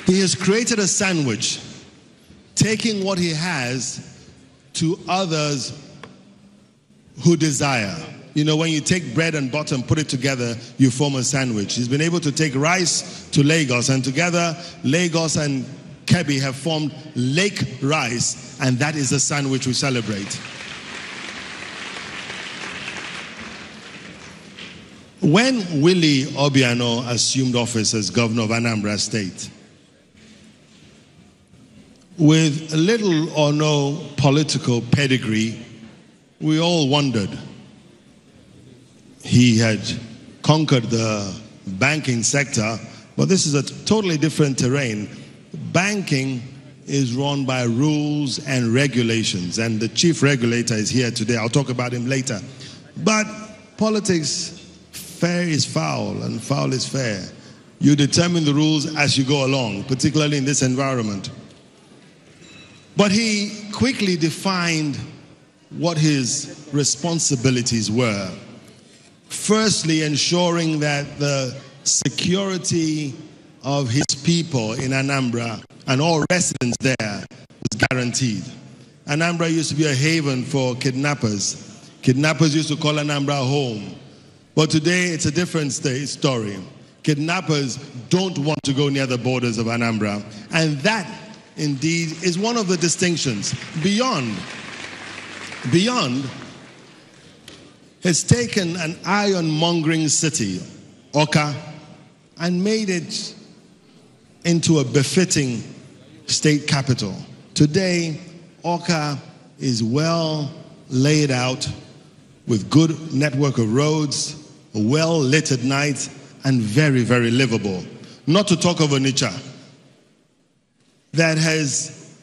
He has created a sandwich, taking what he has to others who desire. You know, when you take bread and butter and put it together, you form a sandwich. He's been able to take rice to Lagos, and together, Lagos and Kebbi have formed Lake Rice, and that is the sandwich we celebrate. When Willie Obiano assumed office as governor of Anambra State, with little or no political pedigree, we all wondered. He had conquered the banking sector, but this is a totally different terrain. Banking is run by rules and regulations, and the chief regulator is here today. I'll talk about him later. But politics, fair is foul and foul is fair. You determine the rules as you go along, particularly in this environment. But he quickly defined what his responsibilities were. Firstly, ensuring that the security of his people in Anambra and all residents there was guaranteed. Anambra used to be a haven for kidnappers. Kidnappers used to call Anambra home. But today it's a different story. Kidnappers don't want to go near the borders of Anambra. And that, indeed, is one of the distinctions. Beyond has taken an iron-mongering city, Awka, and made it into a befitting state capital. Today, Awka is well laid out with good network of roads, well lit at night, and very, very livable. Not to talk of Onitsha, that has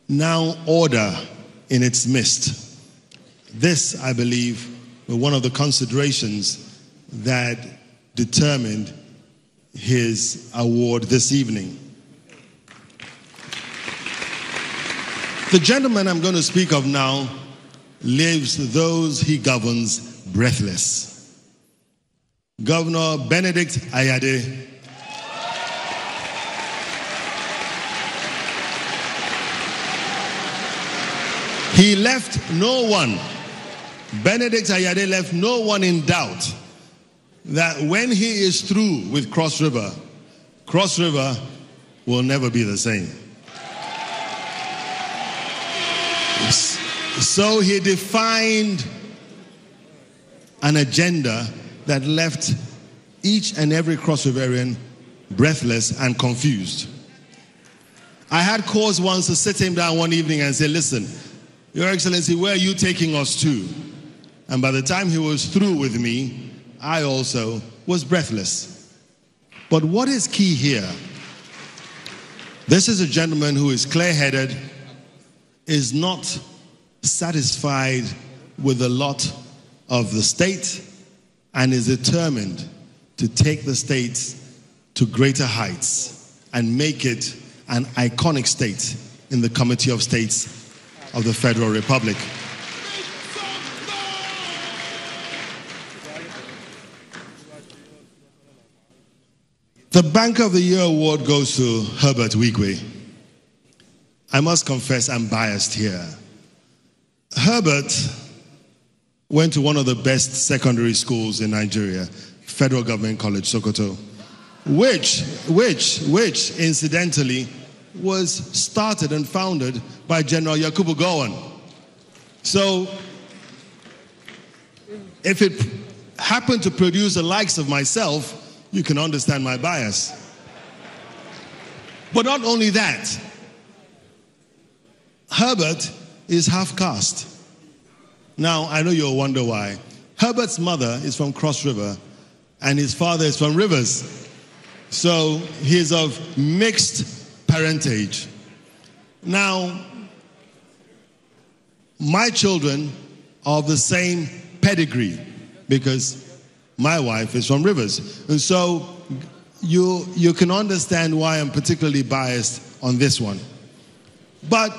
now order in its midst. This, I believe, was one of the considerations that determined his award this evening. The gentleman I'm going to speak of now leaves those he governs breathless. Governor Benedict Ayade. He left no one, Benedict Ayade left no one in doubt that when he is through with Cross River will never be the same. So he defined an agenda that left each and every Cross Riverian breathless and confused. I had cause once to sit him down one evening and say, listen, Your Excellency, where are you taking us to? And by the time he was through with me, I also was breathless. But what is key here? This is a gentleman who is clear-headed, is not satisfied with the lot of the state, and is determined to take the state to greater heights and make it an iconic state in the Committee of States of the Federal Republic. The Banker of the Year award goes to Herbert Wigwe. I must confess I'm biased here. Herbert went to one of the best secondary schools in Nigeria, Federal Government College, Sokoto, which incidentally was started and founded by General Yakubu Gowon. So if it happened to produce the likes of myself, you can understand my bias. But not only that, Herbert is half caste. Now, I know you'll wonder why. Herbert's mother is from Cross River, and his father is from Rivers. So he is of mixed parentage. Now, my children are of the same pedigree because my wife is from Rivers. And so you can understand why I'm particularly biased on this one. But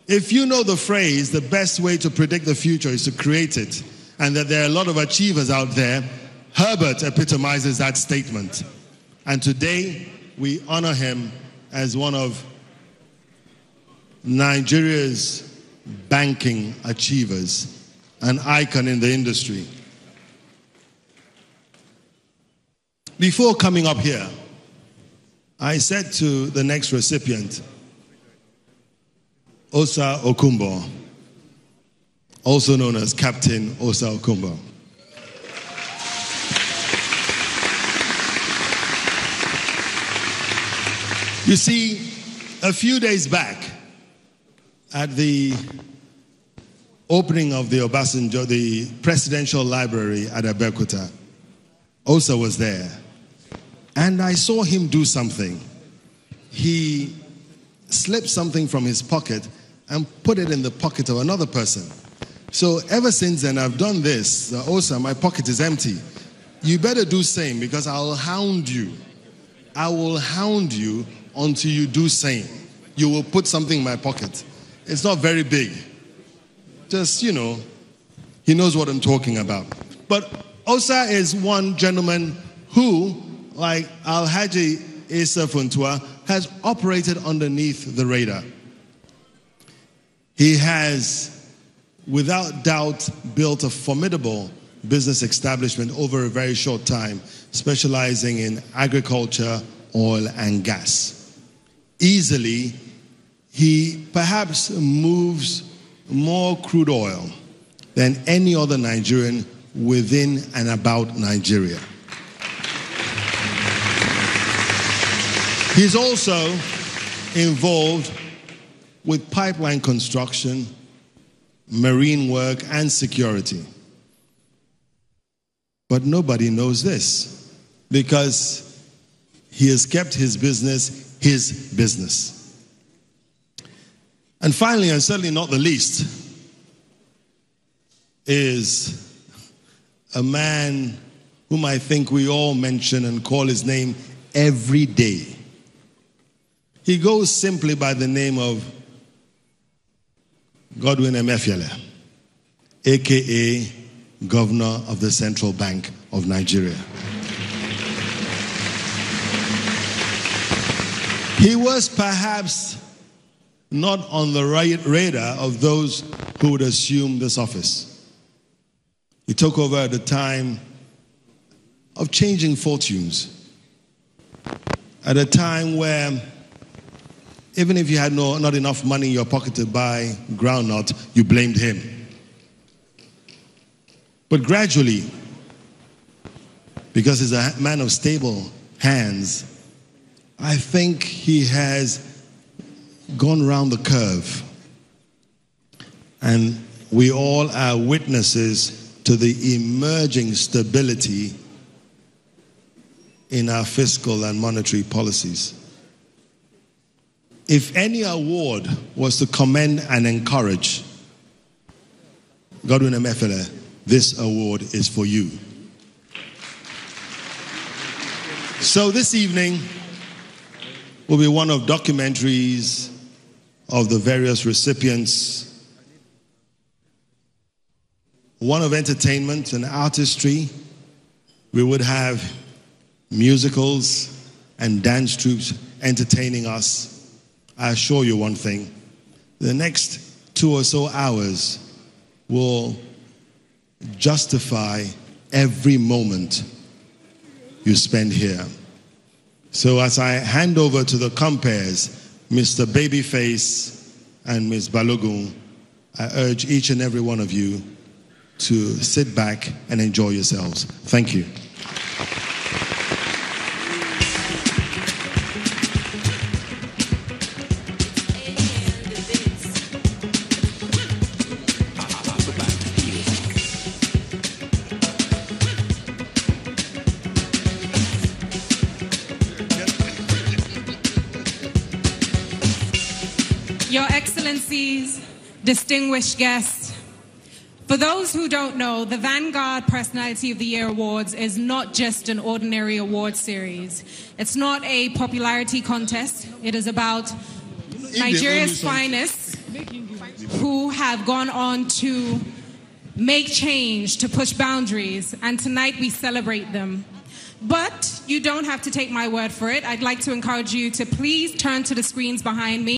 if you know the phrase, the best way to predict the future is to create it, and that there are a lot of achievers out there, Herbert epitomizes that statement. And today, we honor him as one of Nigeria's banking achievers, an icon in the industry. Before coming up here, I said to the next recipient, Osa Okumbo, also known as Captain Osa Okumbo. You see, a few days back, at the opening of the Obasanjo, the Presidential Library at Abeokuta, Osa was there. And I saw him do something. He slipped something from his pocket and put it in the pocket of another person. So ever since then, I've done this. Osa, my pocket is empty. You better do same, because I'll hound you. I will hound you until you do same. You will put something in my pocket. It's not very big. Just, he knows what I'm talking about. But Osa is one gentleman who, like Alhaji Issa Funtua, has operated underneath the radar. He has, without doubt, built a formidable business establishment over a very short time, specializing in agriculture, oil, and gas. Easily, he perhaps moves more crude oil than any other Nigerian within and about Nigeria. He's also involved with pipeline construction, marine work, and security. But nobody knows this, because he has kept his business his business. And finally, and certainly not the least, is a man whom I think we all mention and call his name every day. He goes simply by the name of Godwin Emefiele, aka Governor of the Central Bank of Nigeria. He was perhaps not on the radar of those who would assume this office. He took over at a time of changing fortunes, at a time where even if you had not enough money in your pocket to buy groundnut, you blamed him. But gradually, because he's a man of stable hands, I think he has gone round the curve. And we all are witnesses to the emerging stability in our fiscal and monetary policies. If any award was to commend and encourage Godwin Emefiele, this award is for you. So this evening will be one of documentaries of the various recipients, one of entertainment and artistry. We would have musicals and dance troupes entertaining us. I assure you one thing, the next 2 or so hours will justify every moment you spend here. So as I hand over to the compares, Mr. Babyface and Ms. Balogun, I urge each and every one of you to sit back and enjoy yourselves. Thank you. Your Excellencies, distinguished guests, for those who don't know, the Vanguard Personality of the Year Awards is not just an ordinary award series. It's not a popularity contest. It is about Nigeria's finest who have gone on to make change, to push boundaries, and tonight we celebrate them. But you don't have to take my word for it. I'd like to encourage you to please turn to the screens behind me.